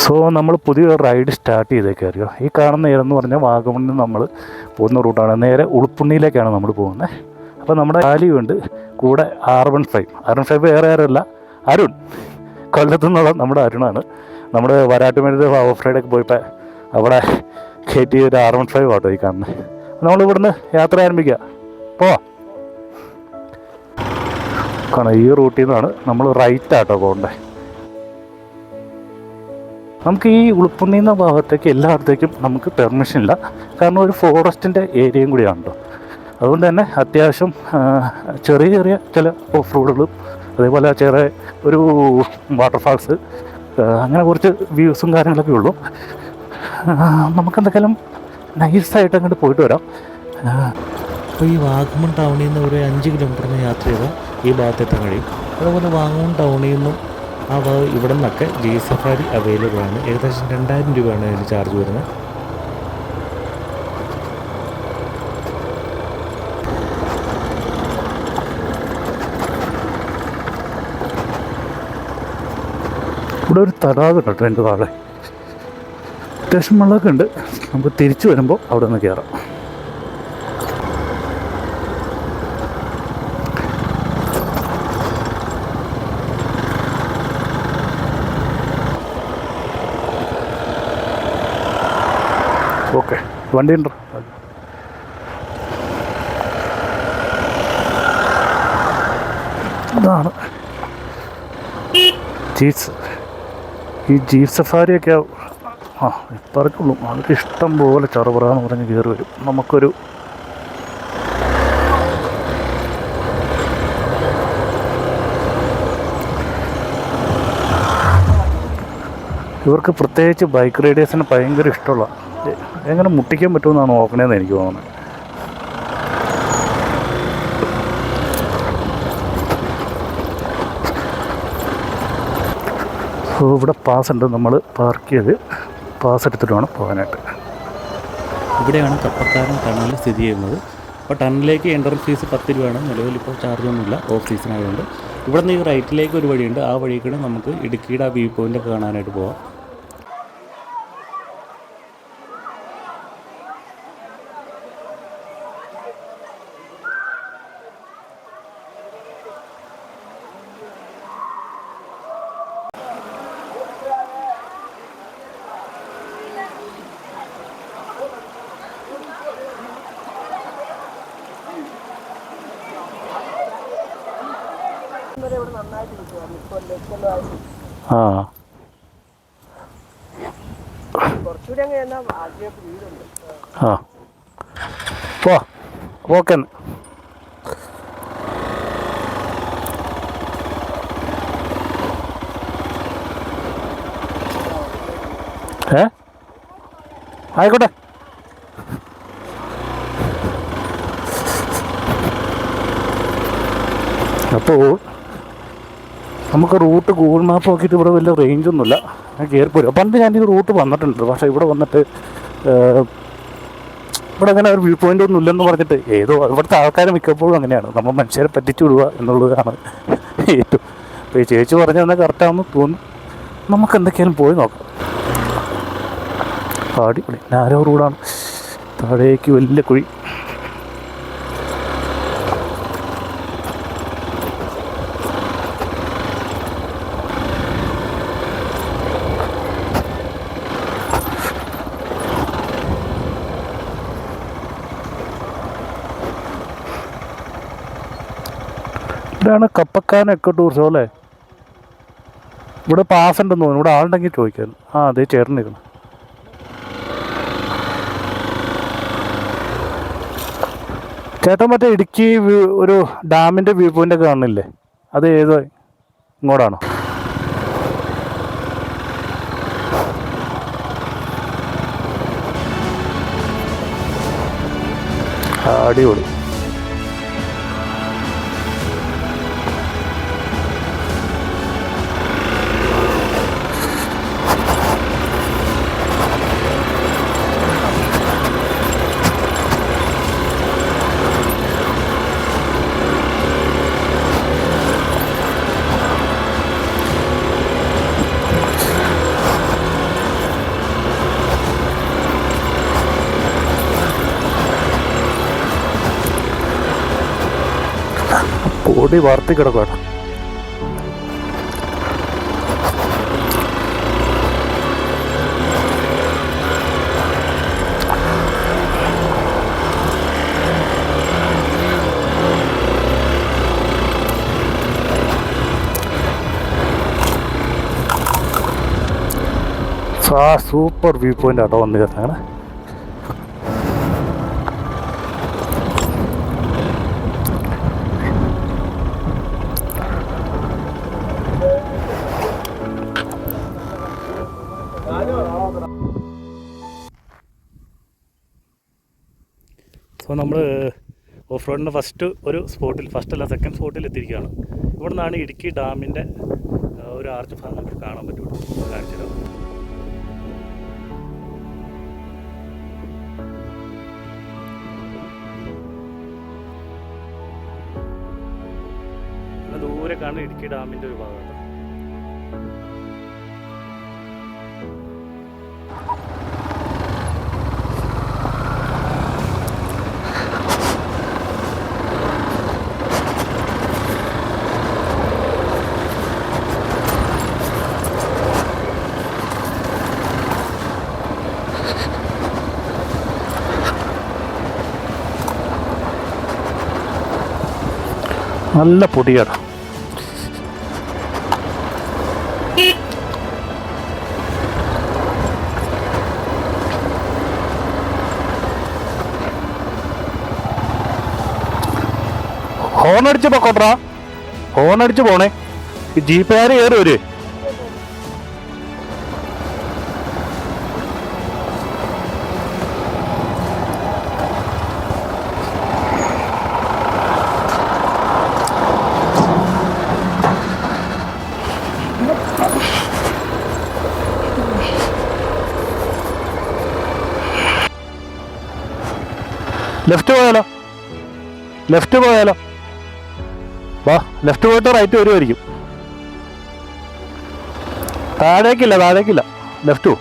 So നമ്മൾ പുതിയൊരു ride start ചെയ്തേക്കറിയോ. ഈ കാണുന്ന ഏതെന്ന് പറഞ്ഞാൽ വാഗമണിൽ നിന്ന് നമ്മൾ പോകുന്ന റൂട്ടാണ്. നേരെ ഉളുപ്പുണ്ണിയിലേക്കാണ് നമ്മൾ പോകുന്നത്. അപ്പോൾ നമ്മുടെ ആലിയുണ്ട് കൂടെ R15 വേറെ ആരല്ല, അരുൺ. കൊല്ലത്തു നിന്നുള്ള നമ്മുടെ അരുണാണ്. നമ്മുടെ വരാട്ടുമേട് ഓഫ് റൈഡൊക്കെ പോയപ്പോൾ അവിടെ കയറ്റി ഒരു R15 ആട്ടോ ഈ കാണുന്നത്. നമ്മളിവിടുന്ന് യാത്ര ആരംഭിക്കുക. പോവാം. കാണാം, ഈ റൂട്ടിൽ നിന്നാണ് നമ്മൾ റൈറ്റാട്ടോ പോകണ്ടേ. നമുക്ക് ഈ ഉളുപ്പുണ്ണി എന്ന ഭാഗത്തേക്ക് എല്ലായിടത്തേക്കും നമുക്ക് പെർമിഷൻ ഇല്ല. കാരണം ഒരു ഫോറസ്റ്റിൻ്റെ ഏരിയയും കൂടിയാണല്ലോ. അതുകൊണ്ട് തന്നെ അത്യാവശ്യം ചെറിയ ചെറിയ ചില ഓഫ് റോഡുകളും അതേപോലെ ചെറിയ ഒരു വാട്ടർഫാൾസ് അങ്ങനെ കുറച്ച് വ്യൂസും കാര്യങ്ങളൊക്കെ ഉള്ളൂ. നമുക്കെന്തെങ്കിലും നൈസായിട്ട് അങ്ങോട്ട് പോയിട്ട് വരാം. അപ്പോൾ ഈ വാഗമൺ ടൗണിൽ നിന്ന് ഒരു 5 കിലോമീറ്ററിന് യാത്ര ചെയ്താൽ ഈ ഭാഗത്തെത്താൻ കഴിയും. അതുപോലെ വാഗമൺ ടൗണിൽ നിന്നും ആ ഭാഗം ഇവിടെ നിന്നൊക്കെ ജീപ്പ് സഫാരി അവൈലബിൾ ആണ്. ഏകദേശം 2000 രൂപയാണ് അതിന് ചാർജ് വരുന്നത്. ഇവിടെ ഒരു തടാകം കേട്ടോ എൻ്റെ താഴെ. അത്യാവശ്യം വെള്ളമൊക്കെ ഉണ്ട്. നമുക്ക് തിരിച്ചു വരുമ്പോൾ അവിടെ നിന്ന് കയറാം. ഓക്കെ, വണ്ടി ഉണ്ടോ? ഇതാണ് ജീപ്സ്. ഈ ജീപ്പ് സഫാരിയൊക്കെ പറഞ്ഞുള്ളൂ. അതൊക്കെ ഇഷ്ടം പോലെ ചറുപറാന്ന് പറഞ്ഞ് കയറി വരും. നമുക്കൊരു ഇവർക്ക് പ്രത്യേകിച്ച് ബൈക്ക് റൈഡേഴ്സിന് ഭയങ്കര ഇഷ്ടമുള്ള, എങ്ങനെ മുട്ടിക്കാൻ പറ്റുമെന്നാണ് നോക്കണേന്ന് എനിക്ക് തോന്നുന്നത്. സോ ഇവിടെ പാസ് ഉണ്ട്. നമ്മൾ പാർക്ക് ചെയ്ത് പാസ് എടുത്തിട്ട് വേണം പോകാനായിട്ട്. ഇവിടെയാണ് കപ്പക്കാരൻ ടണൽ സ്ഥിതി ചെയ്യുന്നത്. അപ്പോൾ ടണലിലേക്ക് എൻട്രൻസ് ഫീസ് 10 രൂപയാണ്. നിലവിലിപ്പോൾ ചാർജൊന്നുമില്ല, ഓഫ് സീസൺ ആയതുകൊണ്ട്. ഇവിടെ നിന്ന് ഈ റൈറ്റിലേക്ക് ഒരു വഴിയുണ്ട്. ആ വഴിക്കൂടെ നമുക്ക് ഇടുക്കിയുടെ ആ വ്യൂ പോയിൻ്റൊക്കെ കാണാനായിട്ട് പോകാം. ആ ആ പോ. ഓക്കെ. ആയിക്കോട്ടെ. അപ്പോൾ നമുക്ക് റൂട്ട് ഗൂഗിൾ മാപ്പ് നോക്കിയിട്ട് ഇവിടെ വലിയ റേഞ്ചൊന്നുമില്ല. ഞാൻ കയറിപ്പോരും. പണ്ട് ഞാൻ ഈ റൂട്ട് വന്നിട്ടുണ്ട്. പക്ഷേ ഇവിടെ വന്നിട്ട് ഇവിടെ അങ്ങനെ ഒരു വ്യൂ പോയിൻ്റ് ഒന്നും ഇല്ലെന്ന് പറഞ്ഞിട്ട് ഏതോ ഇവിടുത്തെ ആൾക്കാർ മിക്കപ്പോഴും അങ്ങനെയാണ്. നമ്മൾ മനുഷ്യരെ പറ്റിച്ചു വിടുക എന്നുള്ളതാണ് ഏറ്റവും. അപ്പോൾ ഈ ചേച്ചി പറഞ്ഞു തന്നെ കറക്റ്റാണെന്ന് തോന്നുന്നു. നമുക്ക് എന്തൊക്കെയാലും പോയി നോക്കാം. അടിപൊളി നാരോ റോഡാണ്. താഴേക്ക് വലിയ കുഴി. ഇവിടെയാണ് കപ്പക്കാരൻ എക്കോ ടൂറിസം അല്ലേ. ഇവിടെ പാസ് ഉണ്ടെന്ന് തോന്നുന്നു. ഇവിടെ ആളുണ്ടെങ്കിൽ ചോദിക്കാൻ. അതേ ചേർന്നിരിക്കണം. ചേട്ടൻ മറ്റേ ഇടുക്കി ഒരു ഡാമിൻ്റെ വ്യൂ പോയിൻ്റ് ഒക്കെ കാണുന്നില്ലേ, അത് ഏതോ ഇങ്ങോട്ടാണോ? അടിപൊളി. പൊടി വാർത്തി കിടക്കുകയാണ്. സൂപ്പർ വ്യൂ പോയിന്റ് ആട്ടോ വന്ന് കയറുന്നതാണ്. സോ നമ്മൾ ഓഫ് റോഡിൻ്റെ സെക്കൻഡ് സ്പോട്ടിൽ എത്തിയിരിക്കുകയാണ്. ഇവിടെ നിന്നാണ് ഇടുക്കി ഡാമിൻ്റെ ഒരു ആർച്ച് ഭാഗം നമുക്ക് കാണാൻ പറ്റുള്ളൂ. കാണിച്ചു ദൂരെ കാണുന്ന ഇടുക്കി ഡാമിൻ്റെ ഒരു ഭാഗമാണ്. നല്ല പൊടിയാണ്. ഹോണടിച്ച് പൊക്കോട്ടാ, ഹോണടിച്ച് പോണേ. ഈ ജീപ്പുകാർ കയറി വരേ. ലെഫ്റ്റ് പോയാലോ വാ, ലെഫ്റ്റ് പോയിട്ട് റൈറ്റ് വരുമായിരിക്കും. താഴേക്കില്ല ലെഫ്റ്റ് പോ.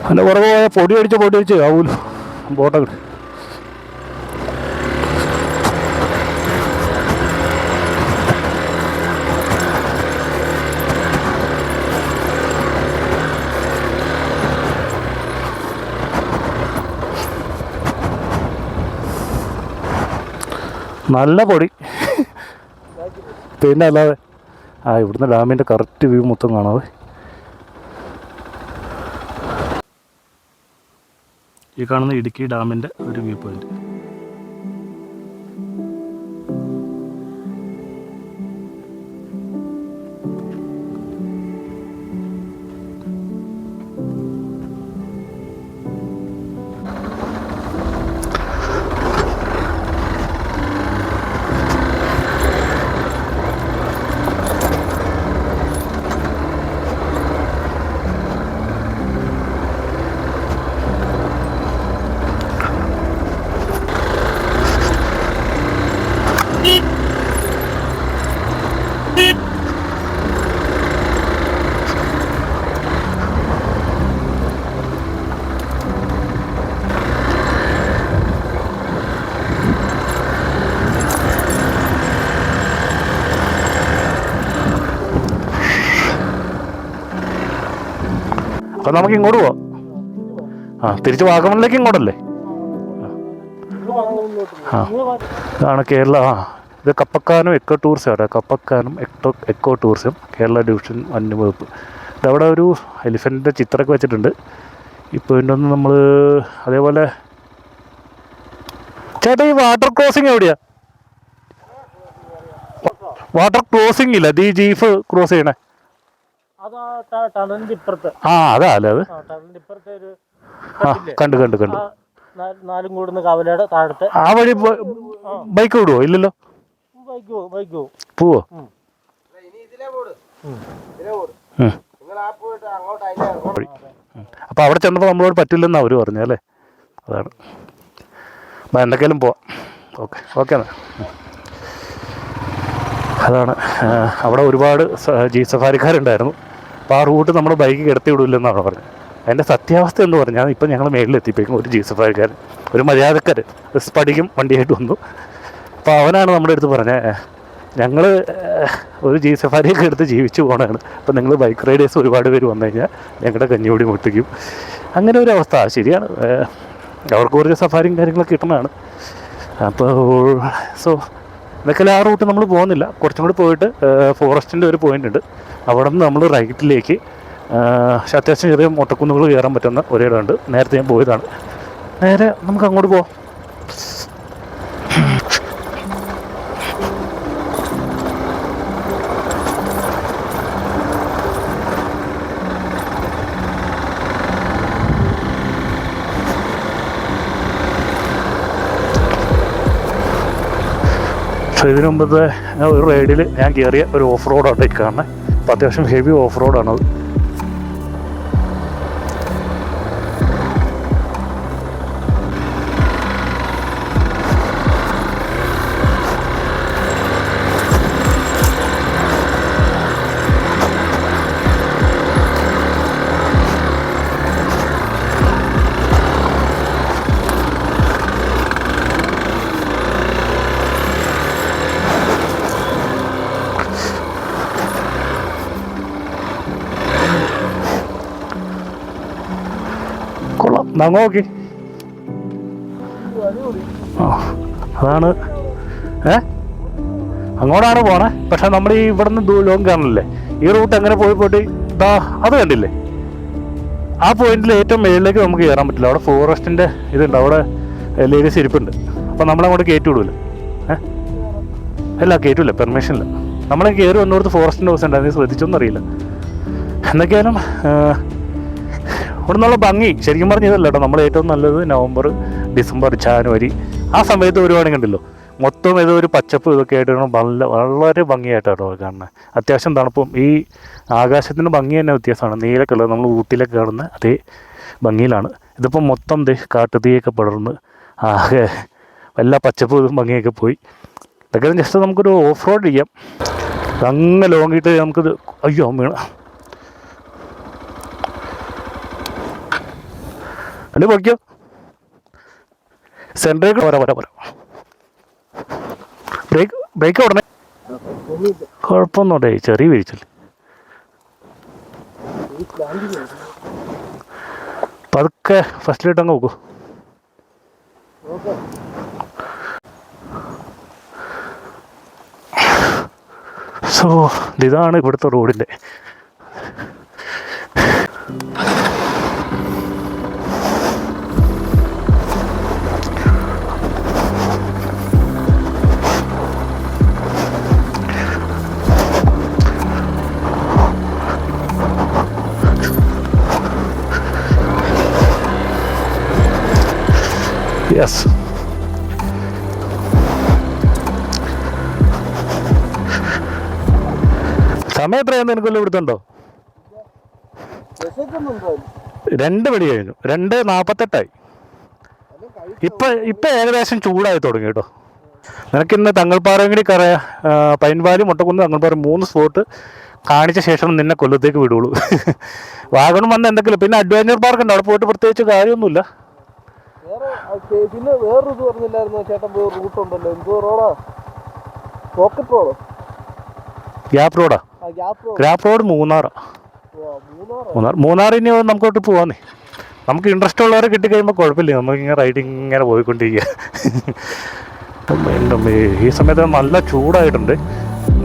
അതിൻ്റെ പുറകെ പോയാൽ പൊടി അടിച്ച് ആവൂല ബോട്ടൊക്കെ. നല്ല പൊടി പിന്നെ അല്ലാതെ. ഇവിടുന്ന് ഡാമിൻ്റെ കറക്റ്റ് വ്യൂ മൊത്തം കാണാവേ. ഈ കാണുന്ന ഇടുക്കി ഡാമിൻ്റെ ഒരു വ്യൂ പോയിന്റ്. അപ്പം നമുക്ക് ഇങ്ങോട്ട് പോവാം. തിരിച്ച് വാഗമണിലേക്ക് ഇങ്ങോട്ടല്ലേ? ഇതാണ് കേരള. ഇത് കപ്പക്കാനും എക്കോ ടൂറിസം ആണ്. കപ്പക്കാനും എക്കോ ടൂറിസം കേരള ഡിവിഷൻ വന്യവകുപ്പ്. ഇതവിടെ ഒരു എലിഫൻറ്റിൻ്റെ ചിത്രമൊക്കെ വെച്ചിട്ടുണ്ട്. ഇപ്പോൾ ഇതിൻ്റെ ഒന്ന് നമ്മൾ അതേപോലെ ചേട്ടാ ഈ വാട്ടർ ക്രോസിങ് എവിടെയാ? വാട്ടർ ക്രോസിങ് ഇല്ല, ഈ ജീപ്പ് ക്രോസ് ചെയ്യണേ. ആ അതാ അല്ലേ അത്. കണ്ടു കണ്ടു കണ്ടു. ആ വഴി ബൈക്ക് വിടുവോ? ഇല്ലല്ലോ. പോവോ? അപ്പൊ അവിടെ ചെന്നപ്പോൾ നമ്മളോട് പറ്റില്ലെന്നാ അവര് പറഞ്ഞു അല്ലേ? അതാണ്. എന്തൊക്കെയാലും പോവാം. ഓക്കെ ഓക്കെ എന്നാ. അതാണ്, അവിടെ ഒരുപാട് ജീപ്പ് സഫാരിക്കാരുണ്ടായിരുന്നു. അപ്പോൾ ആ റൂട്ട് നമ്മൾ ബൈക്ക് കിടത്തി വിടില്ലെന്നാണ് പറഞ്ഞത്. അതിൻ്റെ സത്യാവസ്ഥ എന്ന് പറഞ്ഞാൽ ഇപ്പം ഞങ്ങൾ മേളിലെത്തിപ്പോയി. ഒരു ജീപ്പ് സഫാരിക്കാരൻ, ഒരു മര്യാദക്കാരൻ സ്പടിക്കും വണ്ടിയായിട്ട് വന്നു. അപ്പോൾ അവനാണ് നമ്മുടെ അടുത്ത് പറഞ്ഞത്, ഞങ്ങൾ ഒരു ജീപ്പ് സഫാരിയൊക്കെ എടുത്ത് ജീവിച്ചു പോകണതാണ്. അപ്പോൾ നിങ്ങൾ ബൈക്ക് റൈഡേഴ്സ് ഒരുപാട് പേര് വന്നു കഴിഞ്ഞാൽ ഞങ്ങളുടെ കഞ്ഞിയോടി മുട്ടിക്കും. അങ്ങനെ ഒരു അവസ്ഥ. ശരിയാണ്, അവർക്ക് കുറച്ച് സഫാരിയും കാര്യങ്ങളൊക്കെ കിട്ടുന്നതാണ്. അപ്പോൾ സോ ഇതൊക്കെ ആ റൂട്ട് നമ്മൾ പോകുന്നില്ല. കുറച്ചും കൂടി പോയിട്ട് ഫോറസ്റ്റിൻ്റെ ഒരു പോയിൻ്റ് ഉണ്ട്. അവിടെ നിന്ന് നമ്മൾ റൈറ്റിലേക്ക് അത്യാവശ്യം ചെറിയ മൊട്ടക്കുന്നുകൾ കയറാൻ പറ്റുന്ന ഒരിടമുണ്ട്. നേരത്തെ ഞാൻ പോയതാണ്. നേരെ നമുക്ക് അങ്ങോട്ട് പോവാം. സോ ഇതിനു മുമ്പത്തെ ഒരു റൈഡിൽ ഞാൻ കയറിയ ഒരു ഓഫ് റോഡാണ് ഈ കാണുന്നത്. അപ്പോൾ അത്യാവശ്യം ഹെവി ഓഫ് റോഡാണത്. നോക്കി അതാണ്. അങ്ങോട്ടാണ് പോണേ. പക്ഷെ നമ്മൾ ഈ ഇവിടെ നിന്ന് ലോങ് കാണില്ലേ, ഈ റൂട്ട് അങ്ങനെ പോയിട്ട് ഇതാ അത് കണ്ടില്ലേ, ആ പോയിന്റിൽ ഏറ്റവും മേളിലേക്ക് നമുക്ക് കയറാൻ പറ്റില്ല. അവിടെ ഫോറസ്റ്റിൻ്റെ ഇതുണ്ട്, അവിടെ ലേഡീസ് ഇരിപ്പുണ്ട്. അപ്പം നമ്മളങ്ങോട്ട് കയറ്റി വിടൂല. അല്ല കയറ്റൂല, പെർമിഷനില്ല. നമ്മളെ കയറി വന്നോടത്ത് ഫോറസ്റ്റിൻ്റെ ദിവസം ഉണ്ടായിരുന്നു, ശ്രദ്ധിച്ചൊന്നും അറിയില്ല. എന്തൊക്കെയാലും ഇവിടെ നിന്നുള്ള ഭംഗി ശരിക്കും പറഞ്ഞ ഇതല്ല കേട്ടോ. നമ്മൾ ഏറ്റവും നല്ലത് നവംബർ, ഡിസംബർ, ജാനുവരി ആ സമയത്ത് വരുവാണെങ്കിൽ ഉണ്ടല്ലോ, മൊത്തം ഏതോ ഒരു പച്ചപ്പ് ഇതൊക്കെ ആയിട്ട് വളരെ ഭംഗിയായിട്ടാണ് കാണുന്നത്. അത്യാവശ്യം തണുപ്പും ഈ ആകാശത്തിൻ്റെ ഭംഗി തന്നെ വ്യത്യാസമാണ്. നീല കളർ നമ്മൾ ഊട്ടിയിലൊക്കെ കാണുന്ന അതേ ഭംഗിയിലാണ്. ഇതിപ്പം മൊത്തം കാട്ടുതീയൊക്കെ പടർന്ന് ആകെ എല്ലാ പച്ചപ്പും ഭംഗിയൊക്കെ പോയി. ഇതൊക്കെ ജസ്റ്റ് നമുക്കൊരു ഓഫ് റോഡ് ചെയ്യാം. അങ്ങ് ലോങ്ങിയിട്ട് നമുക്കിത് അയ്യോ വീണ അല്ലേ പൊയ്ക്കോ. സെൻട്രേക്ക് പോരാ. ബ്രേക്ക് ഉടനെ കുഴപ്പമൊന്നുണ്ടേ, ചെറിയ വീഴ്ചല്ലേ. പതുക്കെ ഫസ്റ്റിലിട്ട് അങ്ങ് നോക്കൂ. സോ ഇതാണ് ഇവിടുത്തെ റോഡിൻ്റെ. യെസ്, സമയം എത്രയാന്ന് എനിക്കൊല്ലം ഇവിടുത്തുണ്ടോ? 2 മണി കഴിഞ്ഞു, 2:48. ഇപ്പം ഏകദേശം ചൂടായി തുടങ്ങി കേട്ടോ. നിനക്കിന്ന് തങ്ങൾപ്പാറയും കൂടി കറയാ, പൈൻവാലി, മുട്ടക്കുന്ന്, തങ്ങൾപ്പാറ 3 സ്പോട്ട് കാണിച്ച ശേഷം നിന്നെ കൊല്ലത്തേക്ക് വിടുള്ളൂ. വാഗമൺ വന്ന് എന്തെങ്കിലും പിന്നെ അഡ്വഞ്ചർ പാർക്ക് ഉണ്ട്, അവിടെ പോയിട്ട് പ്രത്യേകിച്ച് കാര്യമൊന്നുമില്ല. പിന്നെ വേറൊരു ഇത് പറഞ്ഞില്ലായിരുന്നു ചേട്ടൻ, പോയി റൂട്ട് ഉണ്ടല്ലോ, എന്തോ റോഡാ, പോക്കറ്റ് റോഡോ? ഗ്യാപ്പ് റോഡാ. Gap road Munnar. ഇനി നമുക്കോട്ട് പോവാന്നേ. നമുക്ക് ഇൻട്രസ്റ്റ് ഉള്ളവരെ കിട്ടിക്കഴിയുമ്പോൾ കുഴപ്പമില്ല, നമുക്കിങ്ങനെ റൈഡിങ് ഇങ്ങനെ പോയിക്കൊണ്ടിരിക്കുക. എൻ്റെ ഈ സമയത്ത് നല്ല ചൂടായിട്ടുണ്ട്.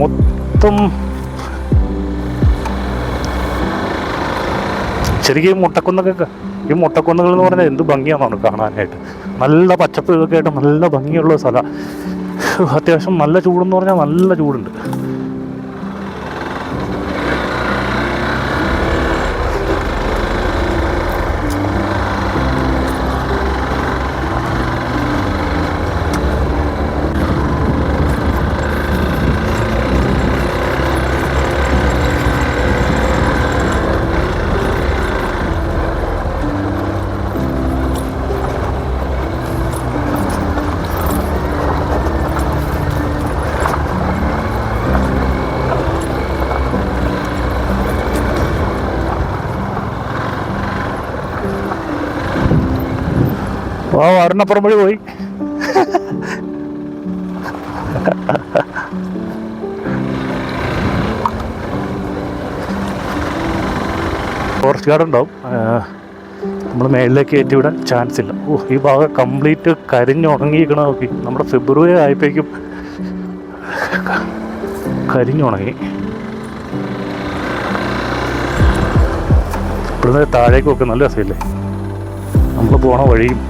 മൊത്തം ശരിക്കും ഈ മുട്ടക്കുന്നുകൾ എന്ന് പറഞ്ഞാൽ എന്ത് ഭംഗിയാണെന്നാണ് കാണാനായിട്ട്. നല്ല പച്ചപ്പ് ഇതൊക്കെ ആയിട്ട് നല്ല ഭംഗിയുള്ള സ്ഥലമാണ്. അത്യാവശ്യം നല്ല ചൂടെന്ന് പറഞ്ഞാൽ നല്ല ചൂടുണ്ട്. ആ വാറിനപ്പുറം വഴി പോയി. ഫോറസ്റ്റ് ഗാർഡ് ഉണ്ടാവും. നമ്മൾ മേളിലേക്ക് കയറ്റി വിടാൻ ചാൻസ് ഇല്ല. ഈ ഭാഗം കംപ്ലീറ്റ് കരിഞ്ഞുണങ്ങിയിരിക്കണ നോക്കി. നമ്മുടെ ഫെബ്രുവരി ആയപ്പോഴേക്കും കരിഞ്ഞുണങ്ങി. ഇവിടുന്ന് താഴേക്കൊക്കെ നല്ല രസമില്ലേ നമ്മൾ പോണ വഴിയും.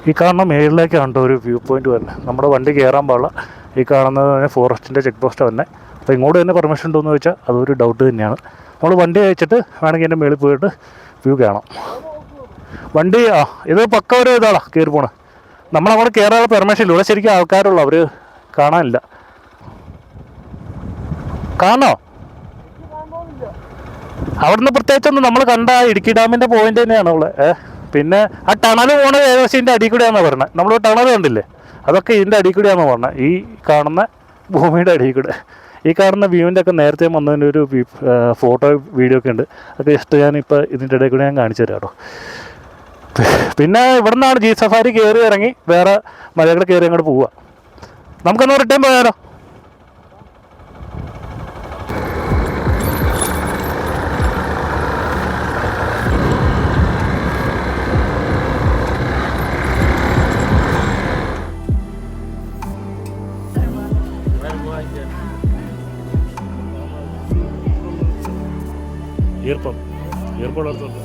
ഈ കാണുന്ന മേളിലേക്കാണ് ഒരു വ്യൂ പോയിന്റ് വരുന്നത്. നമ്മുടെ വണ്ടി കയറാൻ പാടില്ല. ഈ കാണുന്നത് തന്നെ ഫോറസ്റ്റിൻ്റെ ചെക്ക് പോസ്റ്റ് തന്നെ. അപ്പോൾ ഇങ്ങോട്ട് തന്നെ പെർമിഷൻ ഉണ്ടോ എന്ന് ചോദിച്ചാൽ അതൊരു ഡൗട്ട് തന്നെയാണ്. നമ്മൾ വണ്ടി അയച്ചിട്ട് വേണമെങ്കിൽ എൻ്റെ മേളിൽ പോയിട്ട് വ്യൂ കാണാം. വണ്ടി ഇത് പക്ക ഒരു ഇതാണോ കയറി പോണത്. നമ്മളങ്ങോട്ട് കയറാനുള്ള പെർമിഷൻ ഇല്ല. ഇവിടെ ശരിക്കും ആൾക്കാരുള്ളൂ, അവർ കാണാനില്ല. കാണോ അവിടുന്ന് പ്രത്യേകിച്ചൊന്നും നമ്മൾ കണ്ട ഇടുക്കി ഡാമിൻ്റെ പോയിന്റ് തന്നെയാണ് അവിടെ. പിന്നെ ആ ടണൽ പോണത് ഏകദേശം ഇതിൻ്റെ അടിയിൽ കൂടെയാണെന്നാണ് പറഞ്ഞത്. നമ്മൾ ടണൽ കണ്ടില്ലേ, അതൊക്കെ ഇതിൻ്റെ അടിയിൽ കൂടെയാണെന്ന് പറഞ്ഞത്. ഈ കാണുന്ന ഭൂമിയുടെ അടിയിൽ കൂടെ. ഈ കാണുന്ന വ്യൂവിൻ്റെ ഒക്കെ നേരത്തെ വന്നതിൻ്റെ ഒരു ഫോട്ടോ വീഡിയോ ഒക്കെ ഉണ്ട്. അത് ജസ്റ്റ് ഞാനിപ്പോൾ ഇതിൻ്റെ ഇടയിൽ കൂടെ ഞാൻ കാണിച്ചു തരാം കേട്ടോ. പിന്നെ ഇവിടെ നിന്നാണ് ജീപ്പ് സഫാരി കയറി ഇറങ്ങി വേറെ മലകൾ കയറി അങ്ങോട്ട് പോവുക. നമുക്കൊന്ന് റിട്ടേൺ പോയാലോ? ഇയർപോഡ് എടുത്തോണ്ട്